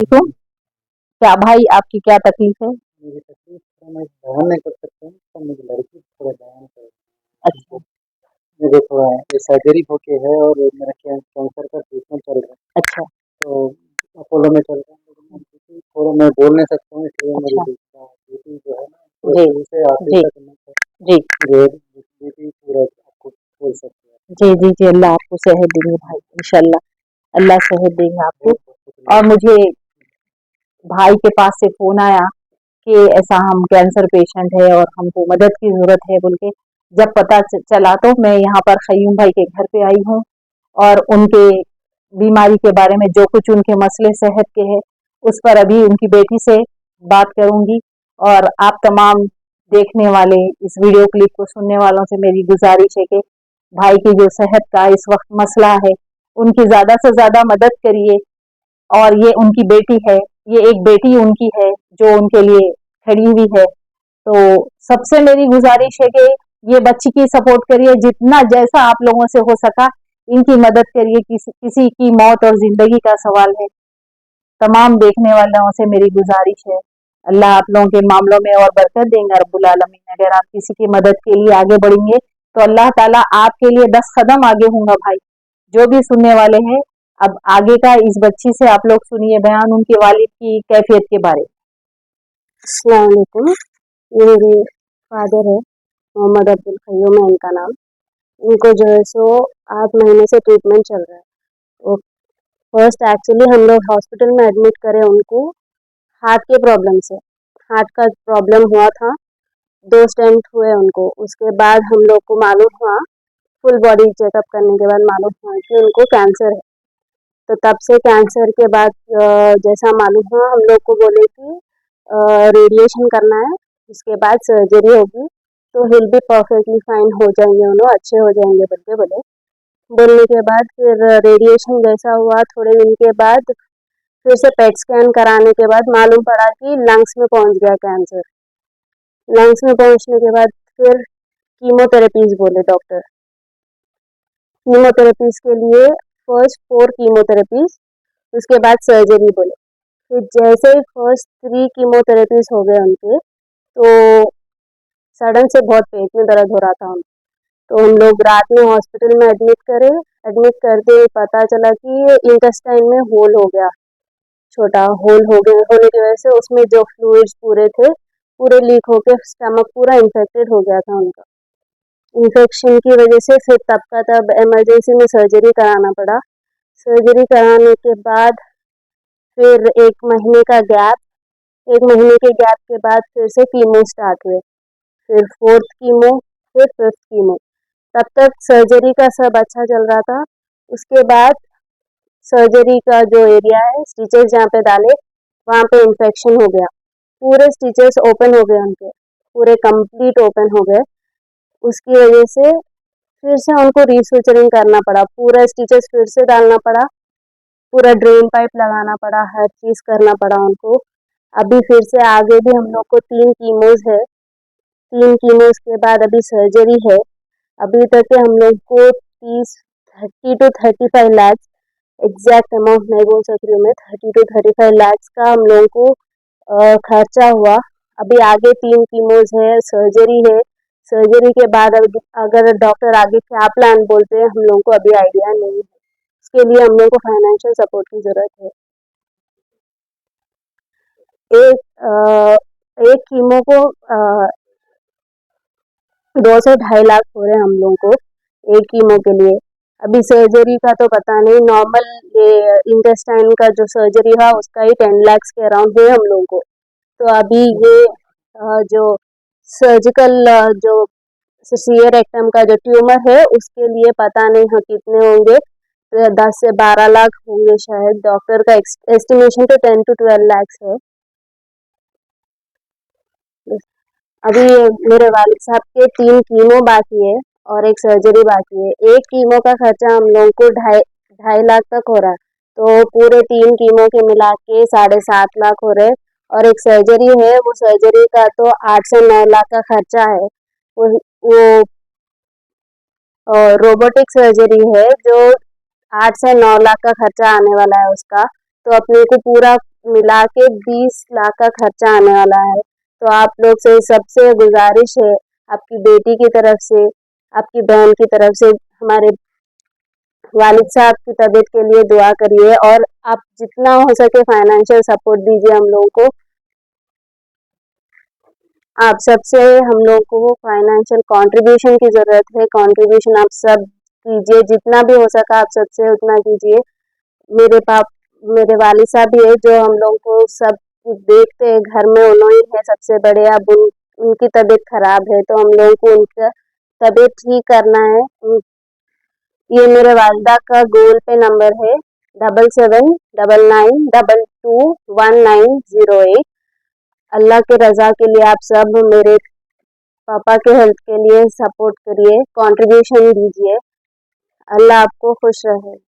ठीक हो? क्या भाई आपकी क्या तकलीफ है? मेरी तकलीफ थोड़ा मैं बयान नहीं कर सकता हूँ, पर मेरी लड़की थोड़ा बयान कर। अच्छा, मुझे थोड़ा ये सर्जरी होके है और मेरा कैंसर का ट्रीटमेंट चल रहा है। अच्छा, तो अपोलो में चल रहा है, लेकिन क्योंकि थोड़ा मैं बोल नहीं सकता हूँ, इसलिए मेरी अच्छा। ड्यूटी जो है ना वो जी, शुरू से आखिर जी, तक मैं जी, मेरी ड्यूटी पूरा आपको बोल सकते हैं। जी, जी, जी, अल्लाह आपको सेहत देंगे भाई, इंशाल्लाह, अल्लाह सेहत देंगे आपको। बहुत बहुत शुक्रिया। और मुझे भाई के पास से फ़ोन आया कि ऐसा हम कैंसर पेशेंट है और हमको मदद की ज़रूरत है बोल के। जब पता चला तो मैं यहाँ पर क़य्यूम भाई के घर पे आई हूँ और उनके बीमारी के बारे में जो कुछ उनके मसले सेहत के हैं, उस पर अभी उनकी बेटी से बात करूँगी। और आप तमाम देखने वाले, इस वीडियो क्लिप को सुनने वालों से मेरी गुज़ारिश है कि भाई की जो सेहत का इस वक़्त मसला है, उनकी ज़्यादा से ज़्यादा मदद करिए। और ये उनकी बेटी है, ये एक बेटी उनकी है जो उनके लिए खड़ी हुई है। तो सबसे मेरी गुज़ारिश है कि ये बच्ची की सपोर्ट करिए, जितना जैसा आप लोगों से हो सका इनकी मदद करिए। किसी किसी की मौत और ज़िंदगी का सवाल है। तमाम देखने वालों से मेरी गुज़ारिश है, अल्लाह आप लोगों के मामलों में और बरकत देंगे रब्बुल आलमीन। अगर आप किसी की मदद के लिए आगे बढ़ेंगे, तो अल्लाह ताला आपके लिए 10 कदम आगे होंगे भाई। जो भी सुनने वाले हैं, अब आगे का इस बच्ची से आप लोग सुनिए बयान उनके वालिद की कैफियत के बारे में। अस्सलाम वालेकुम। ये मेरे फादर है, मोहम्मद अब्दुल क़य्यूम है इनका नाम। इनको जो है सो 8 महीने से ट्रीटमेंट चल रहा है। तो फर्स्ट एक्चुअली हम लोग हॉस्पिटल में एडमिट करे उनको हार्ट के प्रॉब्लम से। हार्ट का प्रॉब्लम हुआ था, 2 स्टेंट हुए उनको। उसके बाद हम लोग को मालूम हुआ, फुल बॉडी चेकअप करने के बाद मालूम हुआ कि उनको कैंसर है। तो तब से कैंसर के बाद जैसा मालूम हुआ हम लोग को बोले कि रेडिएशन करना है, उसके बाद सर्जरी होगी, तो विल बी परफेक्टली फाइन, हो जाएंगे उन्होंने, अच्छे हो जाएंगे बोल के बोले। बोलने के बाद फिर रेडिएशन जैसा हुआ, थोड़े दिन के बाद फिर से पेट स्कैन कराने के बाद मालूम पड़ा कि लंग्स में पहुंच गया कैंसर। लंग्स में पहुंचने के बाद फिर कीमोथेरेपीज बोले डॉक्टर। कीमोथेरेपीज के लिए फर्स्ट 4 कीमोथेरेपीज, उसके बाद सर्जरी बोले। फिर जैसे ही फर्स्ट 3 कीमोथेरेपीज हो गए उनके, तो सडन से बहुत पेट में दर्द हो रहा था उनको। तो हम लोग रात में हॉस्पिटल में एडमिट करे। एडमिट करते ही पता चला कि इंटेस्टाइन में होल हो गया, छोटा होल हो गया। होने की वजह से उसमें जो फ्लूइड्स पूरे थे, पूरे लीक होके स्टमक पूरा इन्फेक्टेड हो गया था उनका। इन्फेक्शन की वजह से फिर तब का तब इमरजेंसी में सर्जरी कराना पड़ा। सर्जरी कराने के बाद फिर 1 महीने का गैप, 1 महीने के गैप के बाद फिर से कीमो स्टार्ट हुए। फिर 4th कीमो, फिर 5th कीमो। तब तक सर्जरी का सब अच्छा चल रहा था। उसके बाद सर्जरी का जो एरिया है, स्टिचेस जहाँ पे डाले, वहाँ पे इन्फेक्शन हो गया। पूरे स्टिचेस ओपन हो गए उनके, पूरे कंप्लीट ओपन हो गए। उसकी वजह से फिर से उनको रीसुचरिंग करना पड़ा, पूरा स्टिचेस फिर से डालना पड़ा, पूरा ड्रेन पाइप लगाना पड़ा, हर चीज़ करना पड़ा उनको। अभी फिर से आगे भी हम लोग को 3 कीमोज है, 3 कीमोज के बाद अभी सर्जरी है। अभी तक के हम लोग को 30 to 35 लाख, एग्जैक्ट अमाउंट नहीं बोल सक रही हूँ मैं, 30 to 35 लाख का हम लोगों को खर्चा हुआ। अभी आगे 3 कीमोज है, सर्जरी है। सर्जरी के बाद अगर डॉक्टर आगे क्या प्लान बोलते हैं हम लोगों को अभी आइडिया नहीं है। उसके लिए हम लोग को फाइनेंशियल सपोर्ट की ज़रूरत है। एक कीमो को 2 से 2.5 लाख हो रहे हैं हम लोगों को एक कीमो के लिए। अभी सर्जरी का तो पता नहीं, नॉर्मल ये इंटेस्टाइन का जो सर्जरी हुआ उसका ही 10 लाख के अराउंड हुए हम लोगों को। तो अभी ये जो सर्जिकल जो सीए रेक्टम का जो ट्यूमर है उसके लिए पता नहीं है कितने होंगे, तो 10 से 12 लाख होंगे शायद। डॉक्टर का एस्टिमेशन तो 10 to 12 लाख है। अभी मेरे वालिद साहब के 3 कीमो बाकी है और एक सर्जरी बाकी है। एक कीमो का खर्चा हम लोगों को 2.5 लाख तक हो रहा है। तो पूरे 3 कीमो के मिला के 7.5 लाख हो रहे। और एक सर्जरी है, वो सर्जरी का तो 8 से 9 लाख का खर्चा है। वो रोबोटिक सर्जरी है जो 8 से 9 लाख का खर्चा आने वाला है उसका। तो अपने को पूरा मिला के 20 लाख का खर्चा आने वाला है। तो आप लोग से सबसे गुजारिश है, आपकी बेटी की तरफ से, आपकी बहन की तरफ से, हमारे वालिद साहब की तबीयत के लिए दुआ करिए और आप जितना हो सके फाइनेंशियल सपोर्ट दीजिए हम लोगों को। आप सबसे हम लोग को फाइनेंशियल कंट्रीब्यूशन की ज़रूरत है। कंट्रीब्यूशन आप सब कीजिए, जितना भी हो सका आप सबसे उतना कीजिए। मेरे वालिद साहब भी है जो हम लोग को सब कुछ देखते हैं, घर में उन्होंने है सबसे बड़े। अब उनकी तबीयत खराब है तो हम लोगों को उनका तबीयत ठीक करना है। ये मेरे वालिदा का गूगल पे नंबर है 7799221908। अल्लाह के रज़ा के लिए आप सब मेरे पापा के हेल्थ के लिए सपोर्ट करिए, कंट्रीब्यूशन दीजिए। अल्लाह आपको खुश रहे।